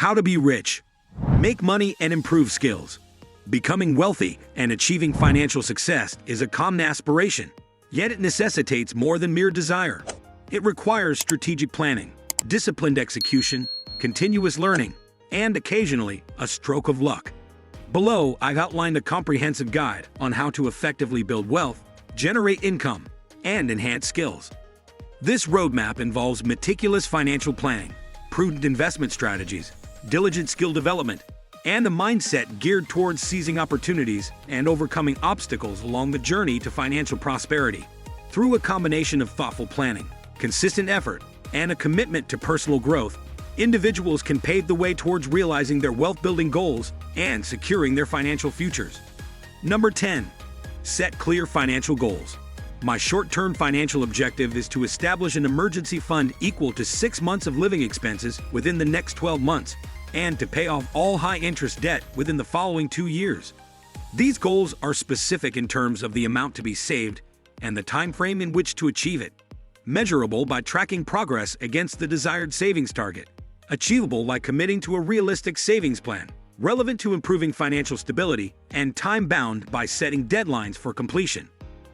How to be rich. Make money and improve skills. Becoming wealthy and achieving financial success is a common aspiration, yet it necessitates more than mere desire. It requires strategic planning, disciplined execution, continuous learning, and occasionally a stroke of luck. Below, I've outlined a comprehensive guide on how to effectively build wealth, generate income, and enhance skills. This roadmap involves meticulous financial planning, prudent investment strategies, diligent skill development, and a mindset geared towards seizing opportunities and overcoming obstacles along the journey to financial prosperity. Through a combination of thoughtful planning, consistent effort, and a commitment to personal growth, individuals can pave the way towards realizing their wealth-building goals and securing their financial futures. Number 10. Set clear financial goals. My short-term financial objective is to establish an emergency fund equal to 6 months of living expenses within the next 12 months, and to pay off all high-interest debt within the following 2 years. These goals are specific in terms of the amount to be saved and the time frame in which to achieve it, measurable by tracking progress against the desired savings target, achievable by committing to a realistic savings plan, relevant to improving financial stability, and time-bound by setting deadlines for completion.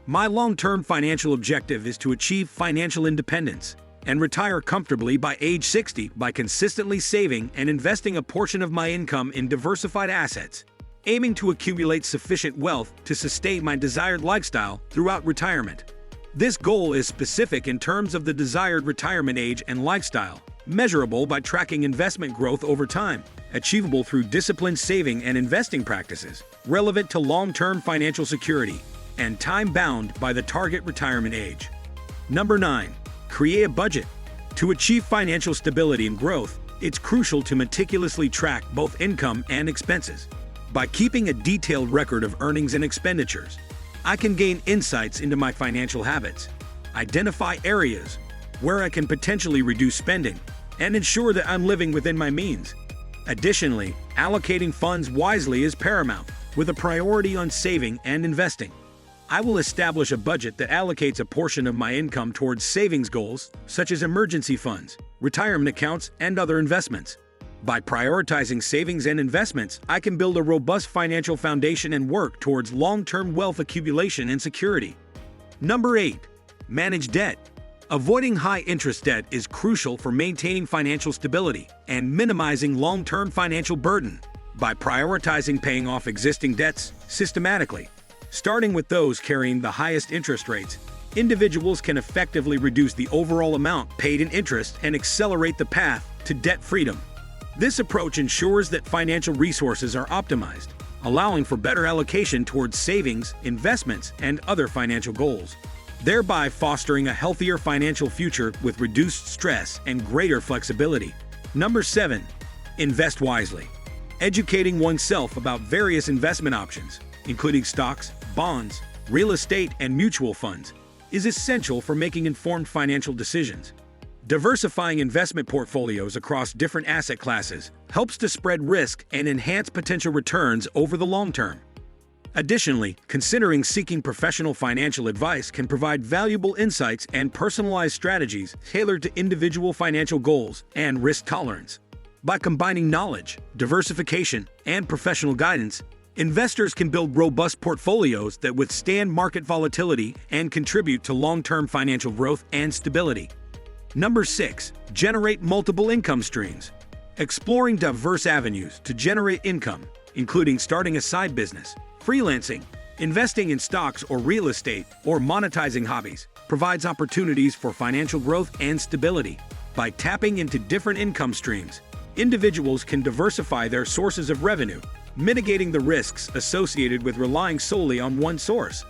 My long-term financial objective is to achieve financial independence and retire comfortably by age 60 by consistently saving and investing a portion of my income in diversified assets, aiming to accumulate sufficient wealth to sustain my desired lifestyle throughout retirement. This goal is specific in terms of the desired retirement age and lifestyle, measurable by tracking investment growth over time, achievable through disciplined saving and investing practices, relevant to long-term financial security, and time-bound by the target retirement age. Number 9. Create a budget. To achieve financial stability and growth, it's crucial to meticulously track both income and expenses. By keeping a detailed record of earnings and expenditures, I can gain insights into my financial habits, identify areas where I can potentially reduce spending, and ensure that I'm living within my means. Additionally, allocating funds wisely is paramount, with a priority on saving and investing. I will establish a budget that allocates a portion of my income towards savings goals, such as emergency funds, retirement accounts, and other investments. By prioritizing savings and investments, I can build a robust financial foundation and work towards long-term wealth accumulation and security. Number 8. Manage debt. Avoiding high-interest debt is crucial for maintaining financial stability and minimizing long-term financial burden. By prioritizing paying off existing debts systematically, starting with those carrying the highest interest rates, individuals can effectively reduce the overall amount paid in interest and accelerate the path to debt freedom. This approach ensures that financial resources are optimized, allowing for better allocation towards savings, investments, and other financial goals, thereby fostering a healthier financial future with reduced stress and greater flexibility. Number 7. Invest wisely. Educating oneself about various investment options, including stocks, bonds, real estate, and mutual funds, is essential for making informed financial decisions. Diversifying investment portfolios across different asset classes helps to spread risk and enhance potential returns over the long term. Additionally, considering seeking professional financial advice can provide valuable insights and personalized strategies tailored to individual financial goals and risk tolerance. By combining knowledge, diversification, and professional guidance, investors can build robust portfolios that withstand market volatility and contribute to long-term financial growth and stability. Number 6. Generate multiple income streams. Exploring diverse avenues to generate income, including starting a side business, freelancing, investing in stocks or real estate, or monetizing hobbies, provides opportunities for financial growth and stability. By tapping into different income streams, individuals can diversify their sources of revenue, mitigating the risks associated with relying solely on one source.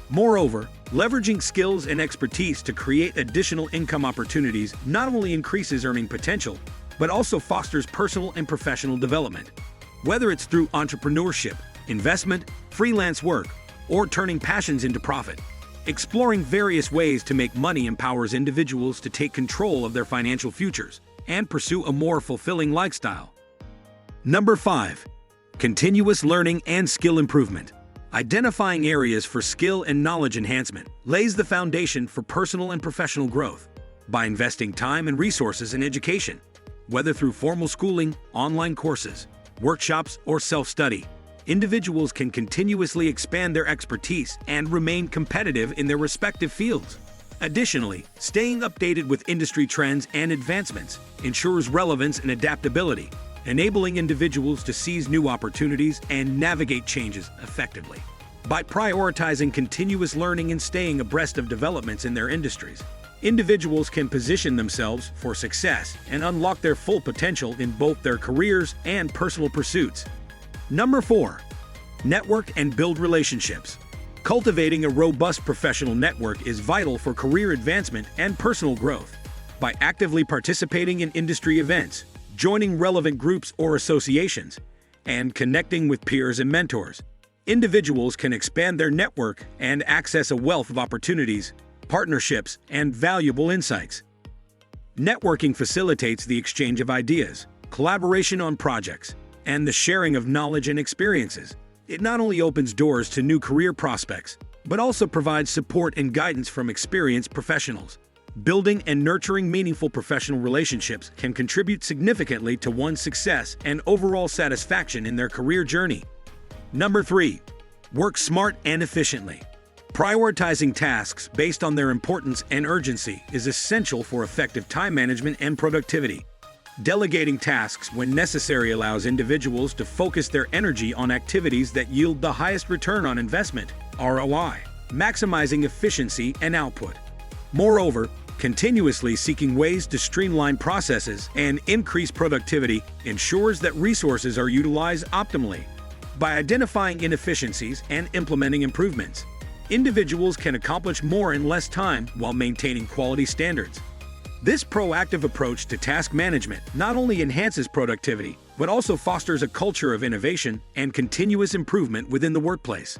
Moreover, leveraging skills and expertise to create additional income opportunities not only increases earning potential, but also fosters personal and professional development. Whether it's through entrepreneurship, investment, freelance work, or turning passions into profit, exploring various ways to make money empowers individuals to take control of their financial futures and pursue a more fulfilling lifestyle. Number 5. Continuous learning and skill improvement. Identifying areas for skill and knowledge enhancement lays the foundation for personal and professional growth. By investing time and resources in education, Whether through formal schooling, online courses, workshops, or self-study, individuals can continuously expand their expertise and remain competitive in their respective fields. Additionally, staying updated with industry trends and advancements ensures relevance and adaptability, enabling individuals to seize new opportunities and navigate changes effectively. By prioritizing continuous learning and staying abreast of developments in their industries, individuals can position themselves for success and unlock their full potential in both their careers and personal pursuits. Number 4. Network and build relationships. Cultivating a robust professional network is vital for career advancement and personal growth. By actively participating in industry events, joining relevant groups or associations, and connecting with peers and mentors, individuals can expand their network and access a wealth of opportunities, partnerships, and valuable insights. Networking facilitates the exchange of ideas, collaboration on projects, and the sharing of knowledge and experiences. It not only opens doors to new career prospects, but also provides support and guidance from experienced professionals. Building and nurturing meaningful professional relationships can contribute significantly to one's success and overall satisfaction in their career journey. Number 3. Work smart and efficiently. Prioritizing tasks based on their importance and urgency is essential for effective time management and productivity. Delegating tasks when necessary allows individuals to focus their energy on activities that yield the highest return on investment, ROI, maximizing efficiency and output. Moreover, continuously seeking ways to streamline processes and increase productivity ensures that resources are utilized optimally. By identifying inefficiencies and implementing improvements, individuals can accomplish more in less time while maintaining quality standards. This proactive approach to task management not only enhances productivity, but also fosters a culture of innovation and continuous improvement within the workplace.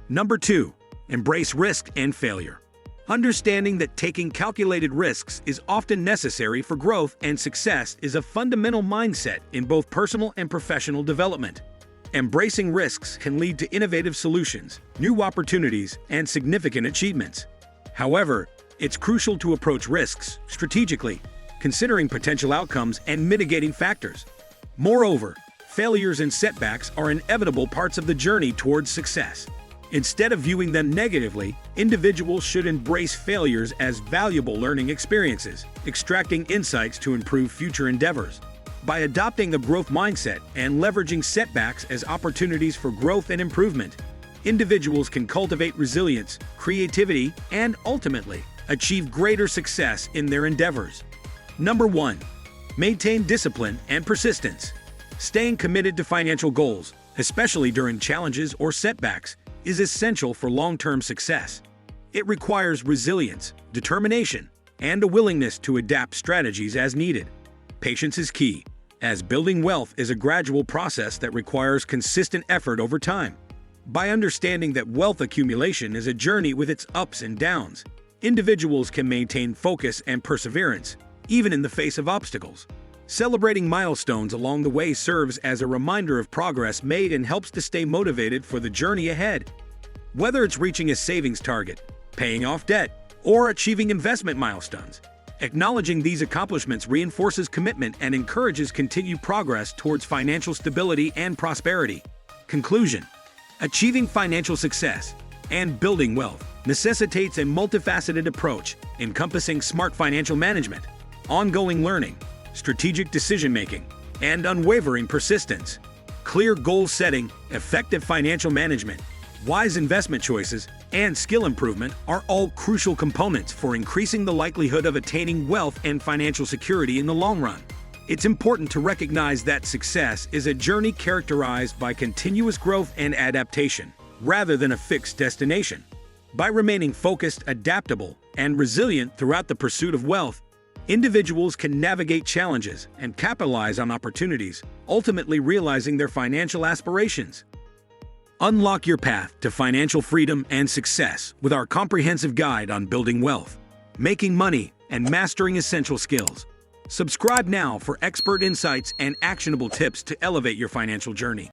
Number 2. Embrace risk and failure. Understanding that taking calculated risks is often necessary for growth and success is a fundamental mindset in both personal and professional development. Embracing risks can lead to innovative solutions, new opportunities, and significant achievements. However, it's crucial to approach risks strategically, considering potential outcomes and mitigating factors. Moreover, failures and setbacks are inevitable parts of the journey towards success. Instead of viewing them negatively, individuals should embrace failures as valuable learning experiences, extracting insights to improve future endeavors. By adopting a growth mindset and leveraging setbacks as opportunities for growth and improvement, individuals can cultivate resilience, creativity, and ultimately achieve greater success in their endeavors. Number 1. Maintain discipline and persistence. Staying committed to financial goals, especially during challenges or setbacks, is essential for long-term success. It requires resilience, determination, and a willingness to adapt strategies as needed. Patience is key, as building wealth is a gradual process that requires consistent effort over time. By understanding that wealth accumulation is a journey with its ups and downs, individuals can maintain focus and perseverance, even in the face of obstacles. Celebrating milestones along the way serves as a reminder of progress made and helps to stay motivated for the journey ahead. Whether it's reaching a savings target, paying off debt, or achieving investment milestones, acknowledging these accomplishments reinforces commitment and encourages continued progress towards financial stability and prosperity. Conclusion: achieving financial success and building wealth necessitates a multifaceted approach encompassing smart financial management, ongoing learning, strategic decision-making, and unwavering persistence. Clear goal setting, effective financial management, wise investment choices, and skill improvement are all crucial components for increasing the likelihood of attaining wealth and financial security in the long run. It's important to recognize that success is a journey characterized by continuous growth and adaptation, rather than a fixed destination. By remaining focused, adaptable, and resilient throughout the pursuit of wealth, individuals can navigate challenges and capitalize on opportunities, ultimately realizing their financial aspirations. Unlock your path to financial freedom and success with our comprehensive guide on building wealth, making money, and mastering essential skills. Subscribe now for expert insights and actionable tips to elevate your financial journey.